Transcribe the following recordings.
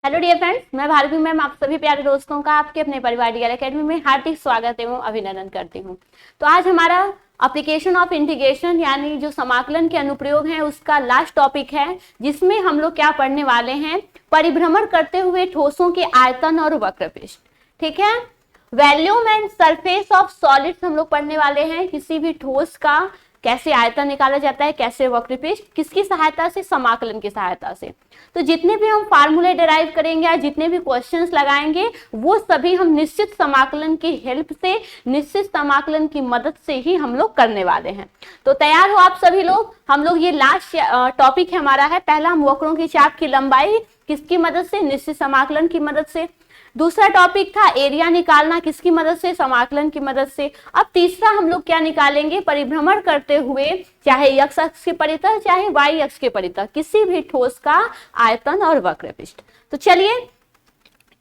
Hello dear friends, मैं Bharti ma'am आप सभी प्यारे दोस्तों का आपके अपने परिवार डीआर एकेडमी में हार्दिक स्वागत एवं अभिनंदन करती हूँ। तो आज हमारा एप्लीकेशन ऑफ इंटीग्रेशन यानी जो समाकलन के अनुप्रयोग हैं उसका लास्ट टॉपिक है, जिसमें हम लोग क्या पढ़ने वाले हैं, परिभ्रमण करते हुए ठोसों के आयतन और वक्रपृष्ठ। ठीक है, volume and surface of solids हम लोग पढ़ने वाले हैं। किसी भी ठोस का कैसे आयतन निकाला जाता है, कैसे वक्रपृष्ठ, किसकी सहायता से, समाकलन की सहायता से। तो जितने भी हम फार्मूले डिराइव करेंगे या जितने भी क्वेश्चंस लगाएंगे वो सभी हम निश्चित समाकलन की हेल्प से, निश्चित समाकलन की मदद से ही हम लोग करने वाले हैं। तो तैयार हो आप सभी लोग। हम लोग ये लास्ट टॉपिक हमारा है। पहला हम वक्रों की चाप की लंबाई किसकी मदद से, निश्चित समाकलन की मदद से। दूसरा टॉपिक था एरिया निकालना, किसकी मदद से, समाकलन की मदद से। अब तीसरा हम लोग क्या निकालेंगे, परिभ्रमण करते हुए चाहे x अक्ष के परितः चाहे y अक्ष के परितः किसी भी ठोस का आयतन और वक्रपृष्ठ। तो चलिए,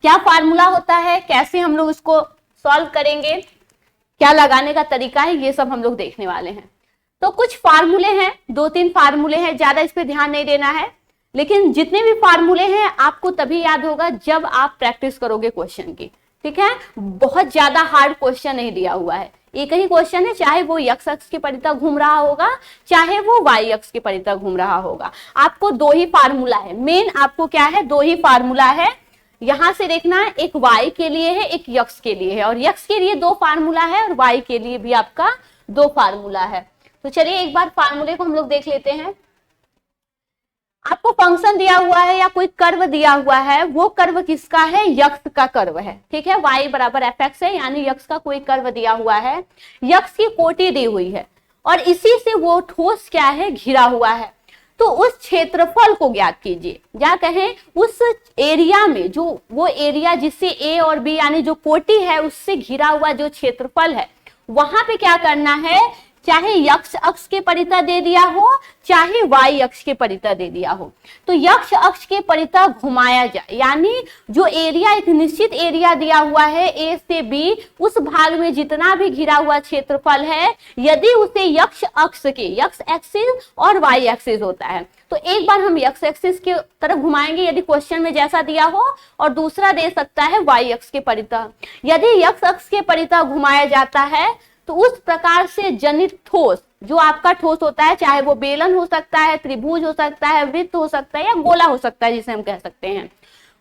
क्या फार्मूला होता है, कैसे हम लोग इसको सॉल्व करेंगे, क्या लगाने का तरीका है, ये सब हम लोग देखने वाले हैं। तो कुछ फार्मूले हैं, 2-3 फार्मूले हैं, ज्यादा इस पे ध्यान नहीं देना है, लेकिन जितने भी फार्मूले हैं आपको तभी याद होगा जब आप प्रैक्टिस करोगे क्वेश्चन की। ठीक है, बहुत ज्यादा हार्ड क्वेश्चन नहीं दिया हुआ है, एक ही क्वेश्चन है, चाहे वो x अक्ष के परितः घूम रहा होगा चाहे वो y अक्ष के परितः घूम रहा होगा। आपको 2 ही फार्मूला है, मेन आपको क्या है, 2 ही फार्मूला है। यहां से देखना है, एक y के लिए है, एक x के लिए है, और x के लिए 2 फार्मूला है और y के लिए भी आपका 2 फार्मूला है। तो चलिए एक बार फार्मूले को हम लोग देख लेते हैं। आपको फंक्शन दिया हुआ है या कोई कर्व दिया हुआ है, वो कर्व किसका है, यक्स का कर्व है। ठीक है, y बराबर fx है, यानी यक्स का कोई कर्व दिया हुआ है, यक्स की कोटि दी हुई है और इसी से वो ठोस क्या है, घिरा हुआ है। तो उस क्षेत्रफल को ज्ञात कीजिए, या कहें उस एरिया में, जो वो एरिया जिससे a और b यानी जो कोटि है उससे घिरा हुआ जो क्षेत्रफल है, वहां पे क्या करना है, चाहे x अक्ष के परितः दे दिया हो चाहे y अक्ष के परितः दे दिया हो, तो x अक्ष के परितः घुमाया जाए, यानी जो एरिया, एक निश्चित एरिया दिया हुआ है a से b, उस भाग में जितना भी घिरा हुआ क्षेत्रफल है, यदि उसे x अक्ष के, x एक्सिस और y एक्सिस होता है, तो एक बार हम x एक्सिस के तरफ घुमाएंगे यदि क्वेश्चन में जैसा दिया हो, और दूसरा दे सकता है y अक्ष के परितः। यदि x अक्ष के परितः घुमाया जाता है तो उस प्रकार से जनित ठोस, जो आपका ठोस होता है, चाहे वो बेलन हो सकता है, त्रिभुज हो सकता है, वृत्त हो सकता है या गोला हो सकता है जिसे हम कह सकते हैं,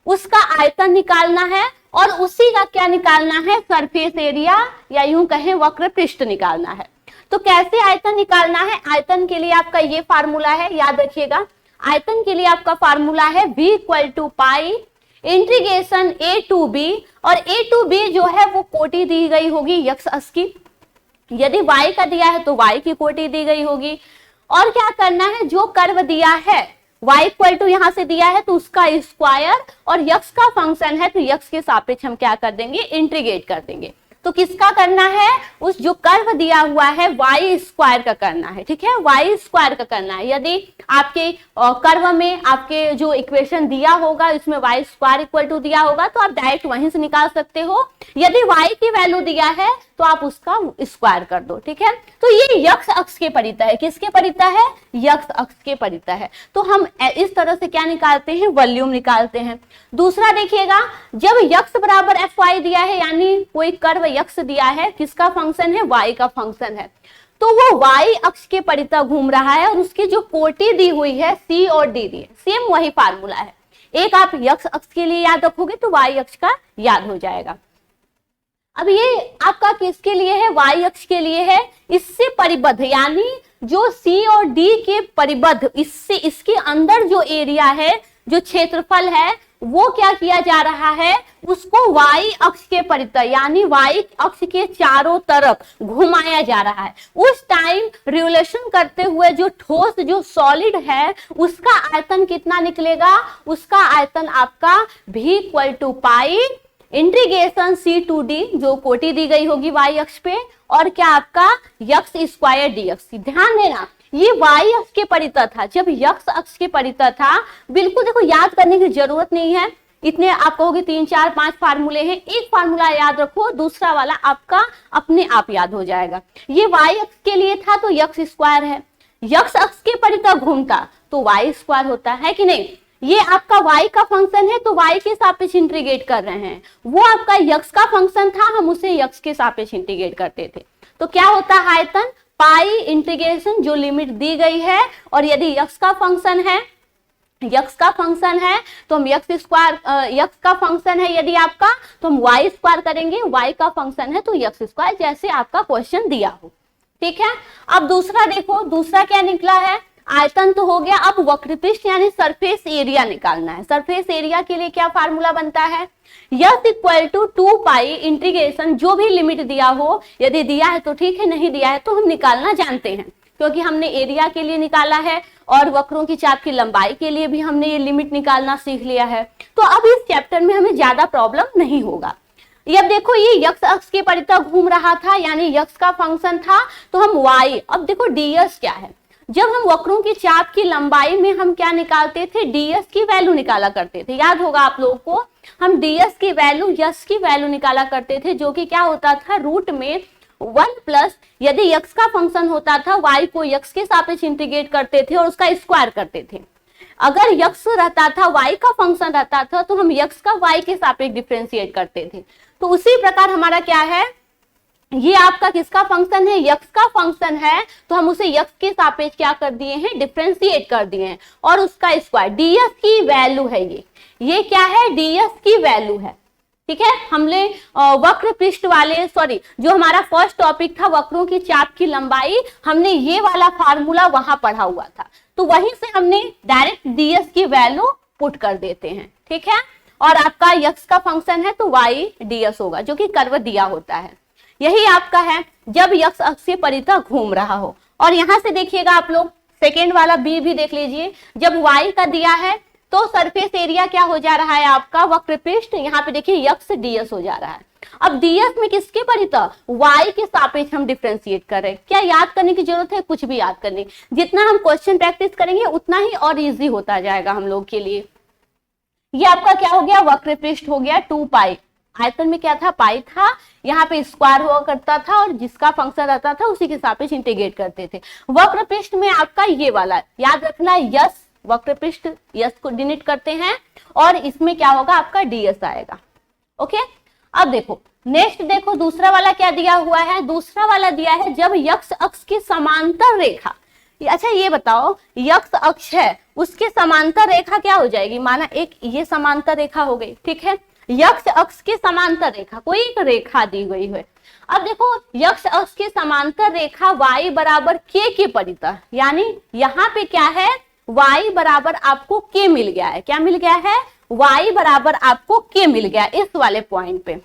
उसका आयतन निकालना है और उसी का क्या निकालना है, सरफेस एरिया या यूं कहें वक्रपृष्ठ निकालना है। तो कैसे आयतन निकालना है, आयतन के लिए आपका ये फार्मूला है, याद रखिएगा। आयतन के लिए आपका फार्मूला है v = pi integration a to b, और a to b जो है वो कोटि दी गई होगी x अक्ष की, यदि y का दिया है तो y की कोटि दी गई होगी। और क्या करना है, जो कर्व दिया है y = यहां से दिया है तो उसका स्क्वायर, और x का फंक्शन है तो x के सापेक्ष हम क्या कर देंगे, इंटीग्रेट कर देंगे। तो किसका करना है, उस जो कर्व दिया हुआ है y² का करना है। ठीक है, y² का करना है। यदि आपके कर्व में आपके जो इक्वेशन दिया होगा इसमें y² = दिया होगा तो आप डायरेक्ट वहीं से निकाल सकते हो। यदि y की वैल्यू दिया है तो आप उसका स्क्वायर कर दो। ठीक है, तो ये x अक्ष के परितः है, किसके परितः है, x अक्ष के परितः है। तो हम इस तरह से क्या निकालते हैं, वॉल्यूम निकालते हैं। दूसरा देखिएगा, जब x बराबर fy दिया है, यानी कोई कर्व x दिया है, किसका फंक्शन है, y का फंक्शन है, तो वो y अक्ष के परितः घूम रहा है और उसकी जो कोटि दी हुई है c और d दी है, सेम वही फार्मूला है। एक आप x अक्ष के लिए याद रखोगे तो y अक्ष का याद हो जाएगा। अब ये आपका किसके लिए है, y अक्ष के लिए है, इससे परिबद्ध, यानी जो c और d के परिबद्ध, इससे इसके अंदर जो एरिया है, जो क्षेत्रफल है, वो क्या किया जा रहा है, उसको y अक्ष के परितः यानी y अक्ष के चारों तरफ घुमाया जा रहा है। उस टाइम रिवोल्यूशन करते हुए जो ठोस, जो सॉलिड है, उसका आयतन कितना निकलेगा, उसका आयतन आपका v = pi integration c to d, जो कोटि दी गई होगी y अक्ष पे, और क्या आपका x² dx। ध्यान देना, ये y अक्ष के परितः था, जब x अक्ष के परितः था, बिल्कुल देखो याद करने की जरूरत नहीं है, इतने आप कहोगे 3 4 5 फार्मूले हैं, एक फार्मूला याद रखो, दूसरा वाला आपका अपने आप याद हो जाएगा। ये y अक्ष के लिए था तो x² है, x अक्ष के परितः घूमता तो y² होता है कि नहीं। ये आपका y का फंक्शन है तो y के सापेक्ष इंटीग्रेट कर रहे हैं, वो आपका x का फंक्शन था, हम उसे x के सापेक्ष इंटीग्रेट करते थे। तो क्या होता है आयतन, पाई इंटीग्रेशन जो लिमिट दी गई है, और यदि x का फंक्शन है, x का फंक्शन है तो हम x स्क्वायर, x का फंक्शन है यदि आपका तो हम y स्क्वायर करेंगे, y का फंक्शन है तो x स्क्वायर, जैसे आपका क्वेश्चन दिया हो। ठीक है, अब दूसरा देखो, दूसरा क्या निकला है, आयतन तो हो गया, अब वक्रपृष्ठ यानी सरफेस एरिया निकालना है। सरफेस एरिया के लिए क्या फार्मूला बनता है, yes equal to 2 pi integration, जो भी लिमिट दिया हो, यदि दिया है तो ठीक है, नहीं दिया है तो हम निकालना जानते हैं, क्योंकि हमने एरिया के लिए निकाला है और वक्रों की चाप की लंबाई के लिए भी हमने ये लिमिट निकालना सीख लिया है। तो अब इस चैप्टर में हमें ज्यादा प्रॉब्लम नहीं होगा। ये अब देखो, ये यक्स अक्ष के परितः घूम रहा था, यानी यक्स का फंक्शन था, तो हम y, अब देखो ds क्या है, जब हम वक्रों की चाप की लंबाई में हम क्या निकालते थे, ds की वैल्यू निकाला करते थे। याद होगा आप लोगों को, हम ds की वैल्यू, यस की वैल्यू निकाला करते थे, जो कि क्या होता था, रूट में 1 प्लस, यदि x का फंक्शन होता था, y को x के सापेक्ष इंटीग्रेट करते थे और उसका स्क्वायर करते थे। अगर x रहता था, y का फंक्शन रहता था, तो हम x का y के सापेक्ष डिफरेंशिएट करते थे। तो उसी प्रकार हमारा क्या है, ये आपका किसका फंक्शन है, x का फंक्शन है, तो हम उसे x के सापेक्ष क्या कर दिए हैं, डिफरेंशिएट कर दिए हैं, और उसका स्क्वायर, ds की वैल्यू है ये क्या है, ds की वैल्यू है। ठीक है, हमने वक्र पृष्ठ वाले, सॉरी, जो हमारा फर्स्ट टॉपिक था वक्रों की चाप की लंबाई, हमने ये वाला फार्मूला वहां पढ़ा हुआ था, तो वहीं से हमने डायरेक्ट ds की वैल्यू पुट कर देते हैं। ठीक है, और आपका x का फंक्शन है तो y ds होगा, जो कि कर्व दिया होता है। यही आपका है जब x अक्ष के परितः घूम रहा हो। और यहां से देखिएगा आप लोग, सेकेंड वाला b भी देख लीजिए, जब y का दिया है तो सरफेस एरिया क्या हो जा रहा है आपका, वक्रपृष्ठ, यहाँ पे देखिए x ds हो जा रहा है। अब ds में किसके परितः, y के सापेक्ष हम डिफरेंशिएट कर रहे हैं। क्या याद करने की जरूरत है, कुछ भी याद करने, जितना हम क्वेश्चन प्रैक्टिस करेंगे उतना ही और इजी होता जाएगा हम लोग के लिए। ये आपका क्या हो गया, वक्रपृष्ठ हो गया 2 पाई, आयतन में क्या था, पाई था, यहाँ पे स्क्वायर हुआ करता था और जिसका फंक्शन रहता था उसी के सापेक्ष इंटीग्रेट करते थे। वक्रपृष्ठ में आपका ये वाला याद रखना, यस, वक्रपृष्ठ यस को डिनोट करते हैं, और इसमें क्या होगा आपका ds आएगा। ओके, अब देखो नेक्स्ट, देखो दूसरा वाला क्या दिया हुआ है, दूसरा वाला दिया है जब x अक्ष की समांतर रेखा, अच्छा ये बताओ, x अक्ष है उसके समांतर रेखा क्या हो जाएगी, माना एक ये समांतर रेखा हो गई, ठीक है, x अक्ष के समांतर रेखा, कोई एक रेखा दी गई है। अब देखो x अक्ष के समांतर रेखा y बराबर k के परितः, यानी यहाँ पे क्या है, y बराबर आपको k मिल गया है, क्या मिल गया है, y बराबर आपको k मिल गया इस वाले पॉइंट पे।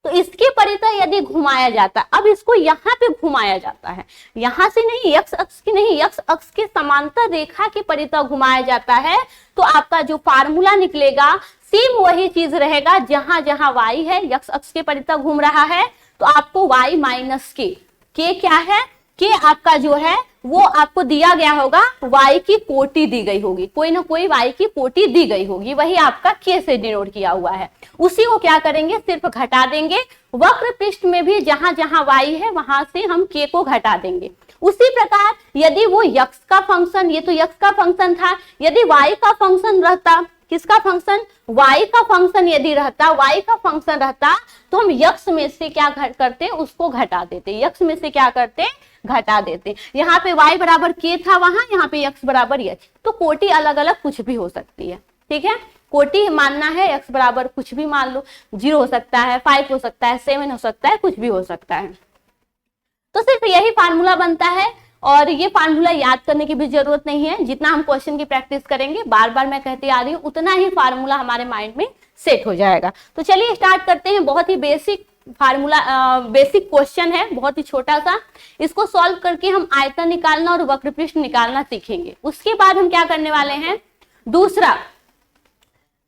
तो इसके परितः यदि घुमाया जाता, अब इसको यहाँ पे घुमाया जाता है, यहाँ से नहीं, x अक्ष की नहीं, x अक्ष के समांतर रेखा के परितः घुमाया जाता है, तो आपका जो फार्मूला निकलेगा सेम वही चीज रहेगा, जहां जहां y है, x अक्ष के परितः घूम रहा है, तो आपको y माइनस k, k क्या है, k आपका जो है वो आपको दिया गया होगा, y की कोटि दी गई होगी, कोई ना कोई y की कोटि दी गई होगी, वही आपका k से डिनोट किया हुआ है, उसी को क्या करेंगे, सिर्फ घटा देंगे। वक्र पृष्ठ में भी जहां जहां y है वहां से हम k को घटा देंगे। उसी प्रकार यदि वो x का फंक्शन, ये तो x का फंक्शन था, यदि y का फंक्शन रहता, किसका फंक्शन, y का फंक्शन यदि रहता, y का फंक्शन रहता, तो हम x में से क्या करते, उसको घटा देते, x में से क्या करते, घटा देते। यहाँ पे y बराबर k था वहां, यहाँ पे x बराबर h, तो कोटि अलग अलग कुछ भी हो सकती है। ठीक है, कोटि मानना है x बराबर कुछ भी मान लो, 0 हो सकता है, 5 हो सकता है, 7 हो सकता है, कुछ भी हो सकता है। तो सिर्फ यही फार्मूला बनता है, और ये फार्मूला याद करने की भी जरूरत नहीं है, जितना हम क्वेश्चन की प्रैक्टिस करेंगे, बार बार मैं कहती आ रही हूँ, उतना ही फार्मूला हमारे माइंड में सेट हो जाएगा। तो चलिए स्टार्ट करते हैं। बहुत ही बेसिक फार्मूला, बेसिक क्वेश्चन है, बहुत ही छोटा सा, इसको सॉल्व करके हम आयतन निकालना और वक्रपृष्ठ निकालना सीखेंगे। उसके बाद हम क्या करने वाले हैं, दूसरा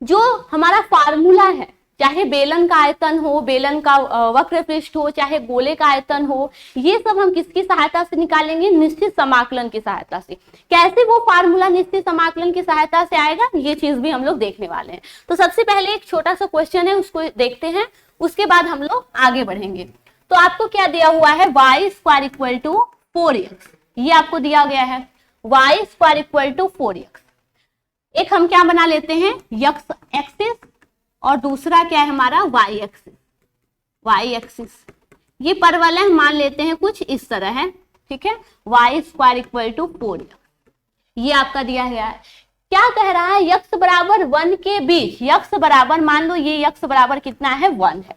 जो हमारा फार्मूला है, चाहे बेलन का आयतन हो, बेलन का वक्रपृष्ठ हो, चाहे गोले का आयतन हो, ये सब हम किसकी सहायता से निकालेंगे, निश्चित समाकलन की सहायता से। कैसे वो फार्मूला निश्चित समाकलन की सहायता से आएगा, ये चीज भी हम लोग देखने वाले हैं। तो सबसे पहले एक छोटा सा क्वेश्चन है, उसको देखते हैं, उसके बाद हम लोग आगे बढ़ेंगे। तो आपको क्या दिया हुआ है, y square equal to 4x, ये आपको दिया गया है, y square equal to 4x। एक हम क्या बना लेते हैं, एक्स एक्सिस, और दूसरा क्या है हमारा वाई एक्सिस। वाई एक्सिस ये परवलय हम मान लेते हैं कुछ इस तरह है, ठीक है। Y square equal to 4x, ये आपका दिया गया है। क्या कह रहा है, यक्स बराबर 1 के बीच, यक्स बराबर मान लो ये यक्स बराबर कितना है 1 है,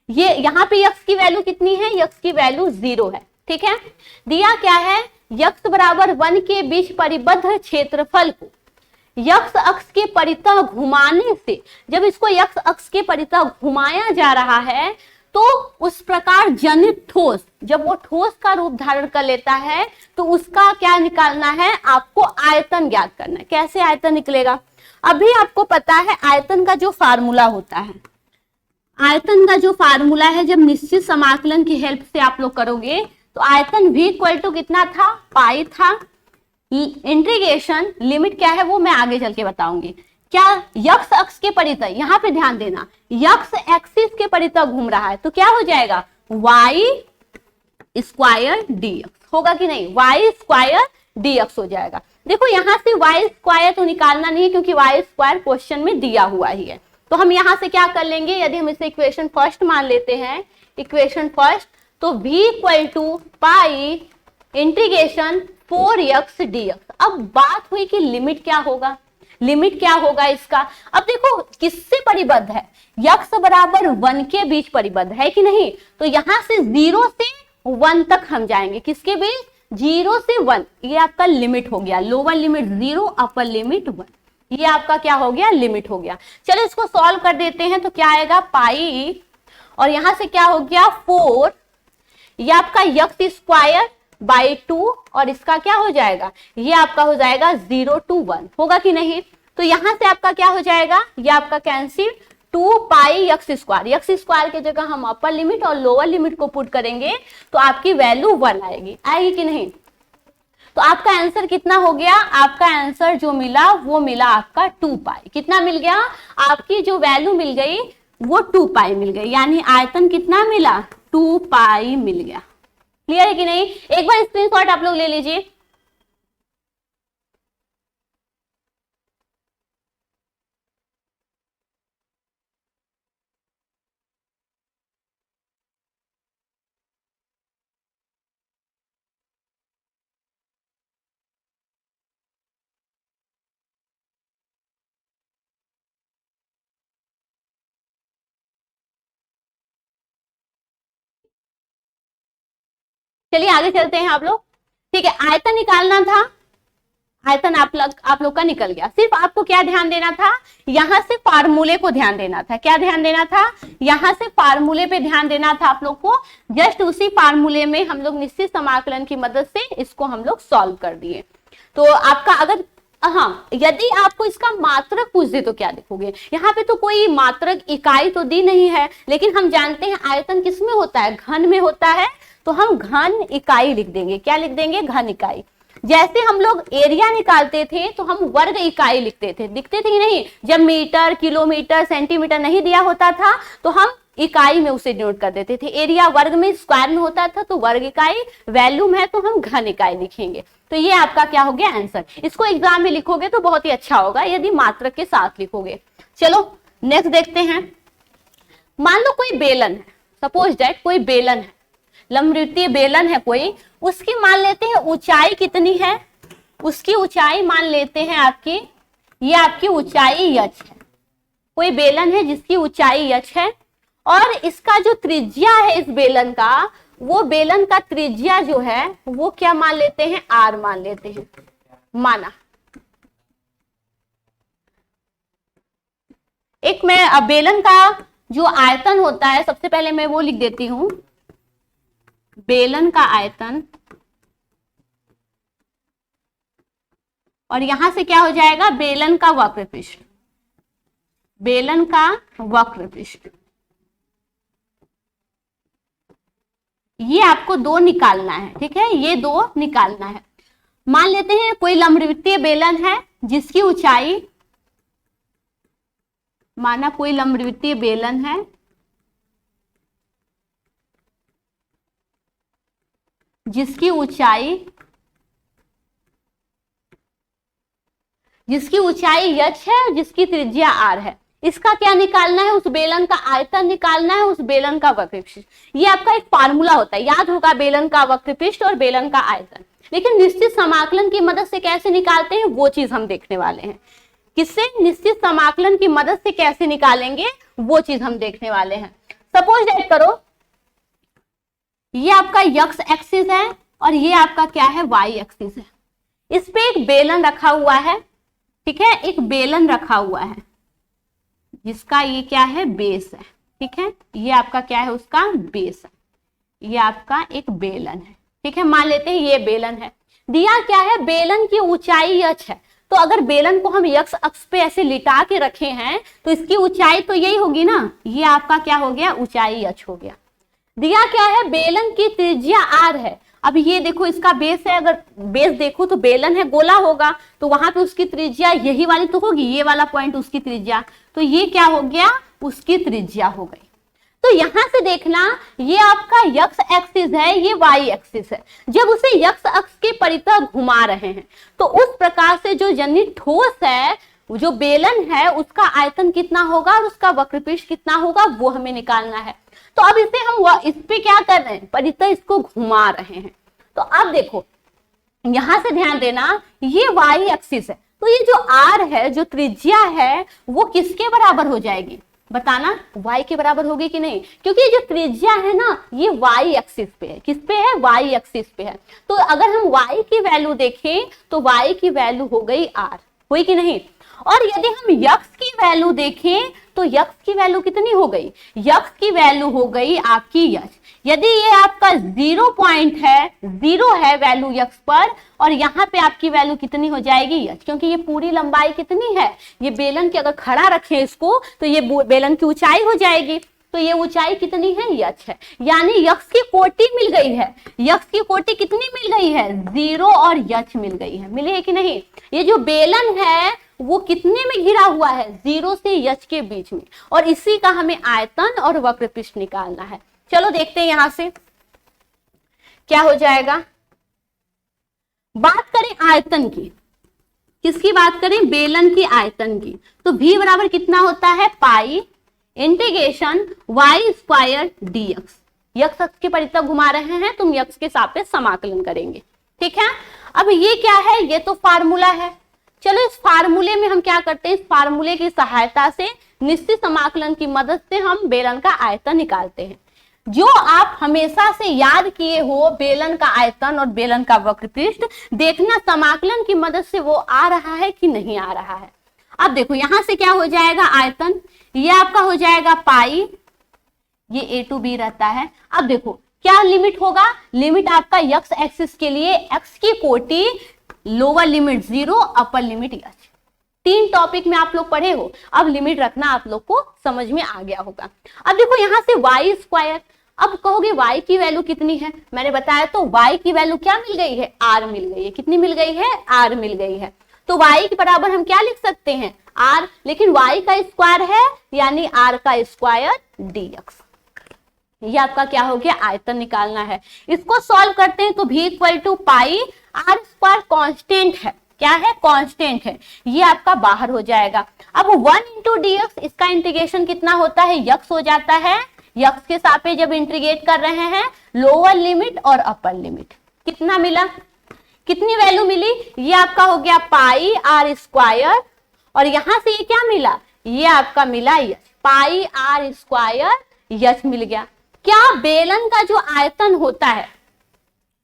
ये यहाँ पे यक्स की वैल्यू कितनी है, यक्स की वैल्यू 0 है, ठीक है। दिया क्या है, यक्स बराबर 1 के बीच परिबद्ध क्षेत्रफल को यक्स अक्ष के परितः घुमाने से, जब इसको यक्स अक्ष के परितः घुमाया जा रहा है तो उस प्रकार जनित ठोस, जब वो ठोस का रूप धारण कर लेता है तो उसका क्या निकालना है, आपको आयतन ज्ञात करना है। कैसे आयतन निकलेगा, अभी आपको पता है आयतन का जो फार्मूला होता है, आयतन का जो फार्मूला है जब निश्चित समाकलन की हेल्प से आप लोग करोगे तो आयतन v इक्वल टू कितना था, पाई था। इंटीग्रेशन लिमिट क्या है वो मैं आगे चल के बताऊंगी। क्या यक्स अक्ष के परितः, यहां पे ध्यान देना, यक्स एक्सिस के परितः घूम रहा है तो क्या हो जाएगा, वाई स्क्वायर dx होगा कि नहीं, वाई स्क्वायर dx हो जाएगा। देखो यहां से वाई स्क्वायर तो निकालना नहीं है क्योंकि वाई स्क्वायर क्वेश्चन में दिया हुआ ही है, तो हम यहां से क्या कर लेंगे, यदि हम इसे इक्वेशन फर्स्ट मान लेते हैं, इक्वेशन फर्स्ट, तो v equal to pi integration 4x dx। अब बात हुई कि लिमिट क्या होगा, लिमिट क्या होगा इसका। अब देखो किससे परिबद्ध है, यक्स बराबर 1 के बीच परिबद्ध है कि नहीं, तो यहां से 0 से 1 तक हम जाएंगे, किसके बीच, 0 से 1, ये आपका लिमिट हो गया, लोअर लिमिट 0 अपर लिमिट 1, ये आपका क्या हो गया, लिमिट हो गया। चलो इसको सॉल्व कर देते हैं, तो क्या आएगा पाई, और यहां से क्या हो गया 4, ये आपका यक्स स्क्वायर बाई 2, और इसका क्या हो जाएगा, ये आपका हो जाएगा 0 to 1 होगा कि नहीं। तो यहां से आपका क्या हो जाएगा, ये आपका कैंसिल, 2 पाई यक्स स्क्वायर, यक्स स्क्वायर की जगह हम अपर लिमिट और लोअर लिमिट को पुट करेंगे तो आपकी वैल्यू 1 आएगी, आएगी कि नहीं। तो आपका आंसर कितना हो गया, आपका आंसर जो मिला वो मिला आपका 2 पाई, कितना मिल गया, आपकी जो वैल्यू मिल गई वो 2 पाई मिल गई, यानी आयतन कितना मिला, 2 पाई मिल गया। क्लियर है कि नहीं, एक बार स्क्रीनशॉट आप लोग ले लीजिए। चलिए आगे चलते हैं आप लोग, ठीक है। आयतन निकालना था, आयतन आप लोग का निकल गया, सिर्फ आपको क्या ध्यान देना था, यहां से फार्मूले को ध्यान देना था, क्या ध्यान देना था, यहां से फार्मूले पे ध्यान देना था आप लोग को। जस्ट उसी फार्मूले में हम लोग निश्चित समाकलन की मदद से इसको हम लोग सॉल्व कर दिए। तो आपका अगर, हाँ, यदि आपको इसका मात्रक पूछ दे तो क्या लिखोगे, यहाँ पे तो कोई मात्रक इकाई तो दी नहीं है, लेकिन हम जानते हैं आयतन किसमें होता है, घन में होता है, तो हम घन इकाई लिख देंगे, क्या लिख देंगे, घन इकाई। जैसे हम लोग एरिया निकालते थे तो हम वर्ग इकाई लिखते थे, दिखते थे कि नहीं, जब मीटर किलोमीटर सेंटीमीटर नहीं दिया होता था तो हम इकाई में उसे नोट कर देते थे। एरिया वर्ग में स्क्वायर में होता था तो वर्ग इकाई, वैल्यूम है तो हम घन इकाई लिखेंगे। तो ये आपका क्या हो गया आंसर। इसको एग्जाम में लिखोगे तो बहुत ही अच्छा होगा यदि मात्रक के साथ लिखोगे। चलो नेक्स्ट देखते हैं। मान लो कोई बेलन है, सपोज दैट कोई बेलन है, लंबवृत्तीय बेलन है कोई, उसकी मान लेते हैं ऊंचाई कितनी है, उसकी ऊंचाई मान लेते हैं आपकी, ये आपकी ऊंचाई h है। कोई बेलन है जिसकी ऊंचाई h है और इसका जो त्रिज्या है इस बेलन का, वो बेलन का त्रिज्या जो है वो क्या मान लेते हैं, r मान लेते हैं। माना एक मैं बेलन का जो आयतन होता है, सबसे पहले मैं वो लिख देती हूं, बेलन का आयतन, और यहां से क्या हो जाएगा, बेलन का वक्रपृष्ठ, बेलन का वक्रपृष्ठ, ये आपको दो निकालना है, ठीक है, ये दो निकालना है। मान लेते हैं कोई लंबवृत्तीय बेलन है जिसकी ऊंचाई, माना कोई लंबवृत्तीय बेलन है जिसकी ऊंचाई जिसकी ऊंचाई h है, जिसकी त्रिज्या r है। इसका क्या निकालना है? उस बेलन का आयतन निकालना है, उस बेलन का वक्रपृष्ठ। ये आपका एक फार्मूला होता है, याद होगा, बेलन का वक्रपृष्ठ और बेलन का आयतन। लेकिन निश्चित समाकलन की मदद से कैसे निकालते हैं वो चीज हम देखने वाले हैं। किससे? निश्चित समाकलन की मदद से कैसे निकालेंगे वो चीज हम देखने वाले हैं। सपोज दैट करो ये आपका x एक्सिस है और ये आपका क्या है? y एक्सिस है। इस पे एक बेलन रखा हुआ है, ठीक है, एक बेलन रखा हुआ है जिसका ये क्या है? बेस है, ठीक है, ये आपका क्या है? उसका बेस है। ये आपका एक बेलन है, ठीक है, मान लेते हैं ये बेलन है। दिया क्या है? बेलन की ऊंचाई h है। तो अगर बेलन को हम x अक्ष पे ऐसे लिटा के रखे हैं तो इसकी ऊंचाई तो यही होगी ना, ये आपका क्या हो गया? ऊंचाई h हो गया। दिया क्या है? बेलन की त्रिज्या r है। अब ये देखो इसका बेस है, अगर बेस देखो तो बेलन है, गोला होगा, तो वहां पे उसकी त्रिज्या यही वाली तो होगी, ये वाला पॉइंट उसकी त्रिज्या, तो ये क्या हो गया? उसकी त्रिज्या हो गई। तो यहां से देखना, ये आपका x एक्सिस है, ये y एक्सिस है। जब उसे x अक्ष के परितः घुमा रहे हैं तो उस प्रकार से जो जनित ठोस है, जो बेलन है, उसका आयतन कितना होगा और उसका वक्रपृष्ठ कितना होगा वो हमें निकालना है। तो अब इसे हम इस पे क्या कर रहे हैं? परितः इसको घुमा रहे हैं। तो अब देखो यहां से ध्यान देना, ये y एक्सिस है, तो ये जो r है, जो त्रिज्या है, वो किसके बराबर हो जाएगी? बताना, y के बराबर होगी कि नहीं? क्योंकि ये जो त्रिज्या है ना, ये y एक्सिस पे है। किस पे है? y एक्सिस पे है। तो अगर हम y की वैल्यू देखें तो y की वैल्यू हो गई r, हुई कि नहीं? और यदि हम x की वैल्यू देखें तो x की वैल्यू कितनी हो गई? x की वैल्यू हो गई आपकी h। यदि ये आपका 0 पॉइंट है, 0 है वैल्यू x पर, और यहाँ पे आपकी वैल्यू कितनी हो जाएगी? h, क्योंकि ये पूरी लंबाई कितनी है? ये बेलन की अगर खड़ा रखें इसको तो ये बेलन की ऊंचाई हो जाएगी। तो ये ऊंचाई कितनी है? h है। यानी x की कोटि मिल गई है। x की कोटि कितनी मिल गई है? 0 और h मिल गई है। मिली है कि नहीं? ये जो बेलन है वो कितने में घिरा हुआ है? 0 से h के बीच में, और इसी का हमें आयतन और वक्रपृष्ठ निकालना है। चलो देखते हैं यहां से क्या हो जाएगा। बात करें आयतन की, किसकी बात करें? बेलन की आयतन की। तो v बराबर कितना होता है? पाई integration y square dx। x अक्ष के परितः घुमा रहे हैं, तुम x के सापेक्ष समाकलन करेंगे, ठीक है। अब ये क्या है? ये तो फार्मूला है। चलो इस फार्मूले में हम क्या करते हैं? इस फार्मूले की सहायता से निश्चित समाकलन की मदद से हम बेलन का आयतन निकालते हैं। जो आप हमेशा से याद किए हो, बेलन का आयतन और बेलन का वक्रपृष्ठ, देखना समाकलन की मदद से वो आ रहा है कि नहीं आ रहा है। अब देखो यहां से क्या हो जाएगा? आयतन ये आपका हो जाएगा पाई, ये a टू b रहता है। अब देखो क्या लिमिट होगा? लिमिट आपका x एक्सिस के लिए x की कोटि, lower limit 0, upper limit h। 3 topic में आप लोग पढ़े हो, अब लिमिट रखना आप लोग को समझ में आ गया होगा। अब देखो यहां से y स्क्वायर, अब कहोगे y की वैल्यू कितनी है? मैंने बताया तो y की वैल्यू क्या मिल गई है? r मिल गई है। कितनी मिल गई है? r मिल गई है। तो y के बराबर हम क्या लिख सकते हैं? r, लेकिन y का स्क्वायर है यानी r का स्क्वायर dx। ये आपका क्या हो गया? आयतन निकालना है। इसको सॉल्व करते हैं तो v equal to pi, r square constant है, क्या है? कांस्टेंट है, ये आपका बाहर हो जाएगा। अब 1 इंटू dx, इसका इंटीग्रेशन कितना होता है? x हो जाता है। x के सापेक्ष जब इंटीग्रेट कर रहे हैं, लोअर लिमिट और अपर लिमिट, कितना मिला? कितनी वैल्यू मिली? ये आपका हो गया पाई r स्क्वायर, और यहां से ये क्या मिला? ये आपका मिला h, पाई r स्क्वायर h मिल गया। क्या बेलन का जो आयतन होता है,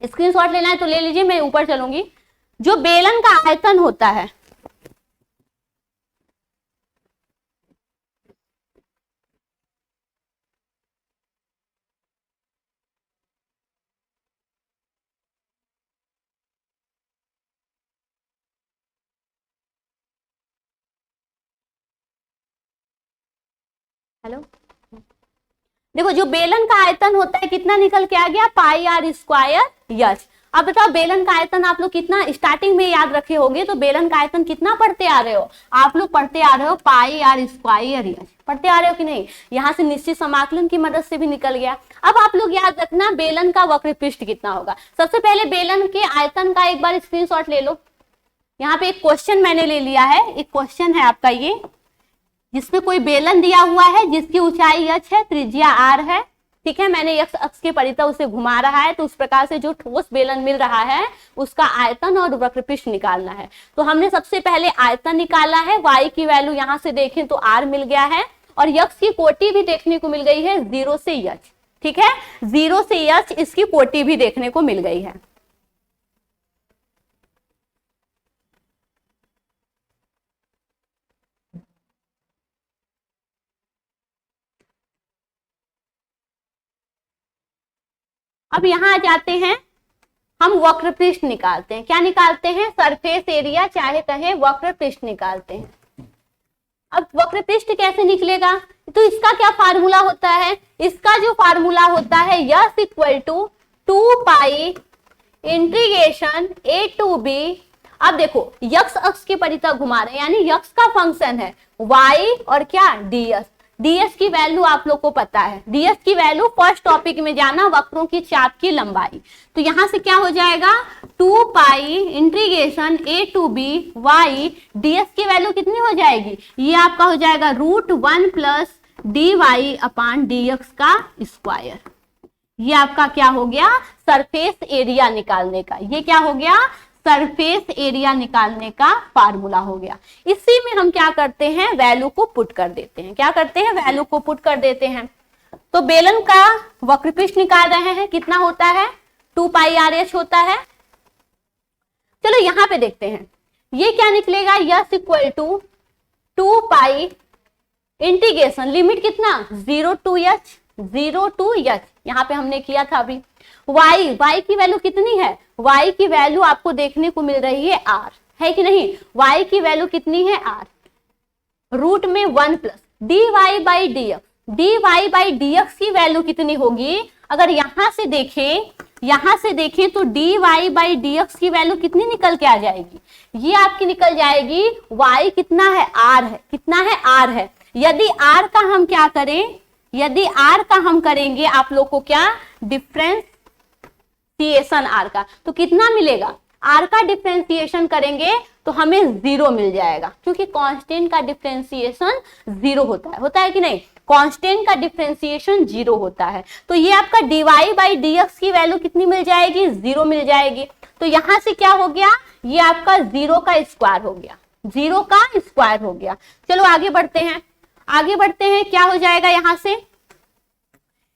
स्क्रीनशॉट लेना है तो ले लीजिए, मैं ऊपर चलूंगी। जो बेलन का आयतन होता है, हेलो, देखो जो बेलन का आयतन होता है कितना निकल के आ गया? पाई r स्क्वायर h। अब बताओ बेलन का आयतन आप लोग कितना स्टार्टिंग में याद रखे होंगे, तो बेलन का आयतन कितना पढ़ते आ रहे हो? आप लोग पढ़ते आ रहे हो पाई r स्क्वायर h, पढ़ते आ रहे हो कि नहीं? यहां से निश्चित समाकलन की मदद से भी निकल गया। अब आप लोग याद रखना बेलन का वक्रपृष्ठ कितना होगा। सबसे पहले बेलन के आयतन का एक बार स्क्रीनशॉट ले लो। यहाँ पे एक क्वेश्चन मैंने ले लिया है, एक क्वेश्चन है आपका ये, जिसमें कोई बेलन दिया हुआ है जिसकी ऊंचाई h है, त्रिज्या r है, ठीक है। मैंने x अक्ष के परितः उसे घुमा रहा है, तो उस प्रकार से जो ठोस बेलन मिल रहा है उसका आयतन और वक्रपृष्ठ निकालना है। तो हमने सबसे पहले आयतन निकाला है, y की वैल्यू यहाँ से देखें तो r मिल गया है, और x की कोटि भी देखने को मिल गई है 0 से h, ठीक है। 0 से h इसकी कोटि भी देखने को मिल गई है। अब यहां आ जाते हैं, हम वक्रपृष्ठ निकालते हैं। क्या निकालते हैं? सरफेस एरिया, चाहे कहें वक्रपृष्ठ निकालते हैं। अब वक्रपृष्ठ कैसे निकलेगा? तो इसका क्या फार्मूला होता है? इसका जो फार्मूला होता है yes equal to 2 pi integration a to b। अब देखो यक्स अक्ष के परितः घुमा रहे हैं, यानी यक्स का फंक्शन है y और क्या ds। ds की वैल्यू आप लोग को पता है, ds की वैल्यू फर्स्ट टॉपिक में जाना, वक्रों की चाप की लंबाई। तो यहां से क्या हो जाएगा 2 pi integration a to b y, ds की वैल्यू कितनी हो जाएगी? ये आपका हो जाएगा √1 प्लस dy अपान dx का स्क्वायर। ये आपका क्या हो गया? सरफेस एरिया निकालने का, ये क्या हो गया? सरफेस एरिया निकालने का फार्मूला हो गया। इसी में हम क्या करते हैं? वैल्यू को पुट कर देते हैं। क्या करते हैं? वैल्यू को पुट कर देते हैं। तो बेलन का वक्रपृष्ठ निकाल रहे हैं, कितना होता है? 2 पाई RH होता है। चलो यहां पे देखते हैं, ये क्या निकलेगा? S equal to 2 pi integration, limit कितना? 0 टू h, यहाँ पे हमने किया था अभी। y की वैल्यू कितनी है? y की वैल्यू आपको देखने को मिल रही है r, है कि नहीं? y की वैल्यू कितनी है? r, रूट में 1 प्लस dy बाई dx की वैल्यू कितनी होगी? अगर यहां से देखें तो dy बाई dx की वैल्यू कितनी निकल के आ जाएगी? ये आपकी निकल जाएगी, y कितना है? r है। कितना है? r है। यदि r का हम क्या करें? यदि r का हम करेंगे आप लोग को क्या? डिफरेंशिएशन r का, तो कितना मिलेगा? r का डिफरेंशिएशन करेंगे तो हमें 0 मिल जाएगा, क्योंकि कांस्टेंट का डिफरेंशिएशन 0 होता है कि नहीं? कांस्टेंट का डिफरेंशिएशन 0 होता है। तो ये आपका dy बाई dx की वैल्यू कितनी मिल जाएगी? 0 मिल जाएगी। तो यहां से क्या हो गया? ये आपका 0 का स्क्वायर हो गया, 0 का स्क्वायर हो गया। चलो आगे बढ़ते हैं, क्या हो जाएगा यहां से?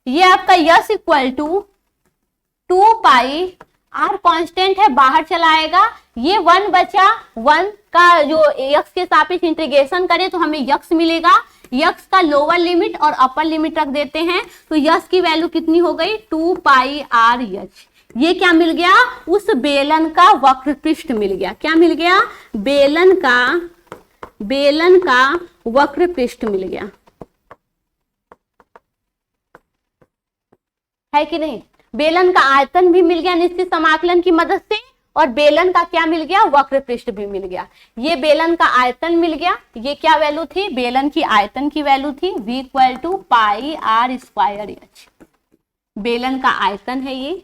ये आपका S equal to 2 pi, r constant है बाहर चला आएगा, ये 1 बचा, 1 का जो x के सापेक्ष इंटीग्रेशन करें तो हमें x मिलेगा। x का लोअर लिमिट और अपर लिमिट रख देते हैं, तो x की वैल्यू कितनी हो गई? 2 पाई RH। ये क्या मिल गया? उस बेलन का वक्रपृष्ठ मिल गया। क्या मिल गया? बेलन का वक्रपृष्ठ मिल गया, है कि नहीं? बेलन का आयतन भी मिल गया निश्चित समाकलन की मदद से, और बेलन का क्या मिल गया? वक्रपृष्ठ भी मिल गया। ये बेलन का आयतन मिल गया। ये क्या वैल्यू थी? बेलन की आयतन की वैल्यू थी v equal to pi r square h। बेलन का आयतन है ये,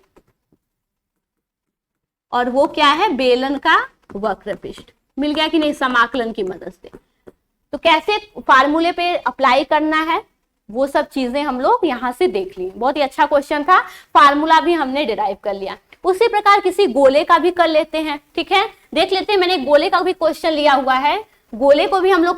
और वो क्या है? बेलन का वक्रपृष्ठ मिल गया कि नहीं? समाकलन की मदद से। तो कैसे फार्मूले पे अप्लाई करना है वो सब चीजें हम लोग यहाँ से देख लिए। बहुत ही अच्छा क्वेश्चन था, फार्मूला भी हमने डिराइव कर लिया। उसी प्रकार किसी गोले का भी कर लेते हैं, ठीक है? देख लेते हैं, मैंने गोले का भी क्वेश्चन लिया हुआ है, गोले को भी हम लोग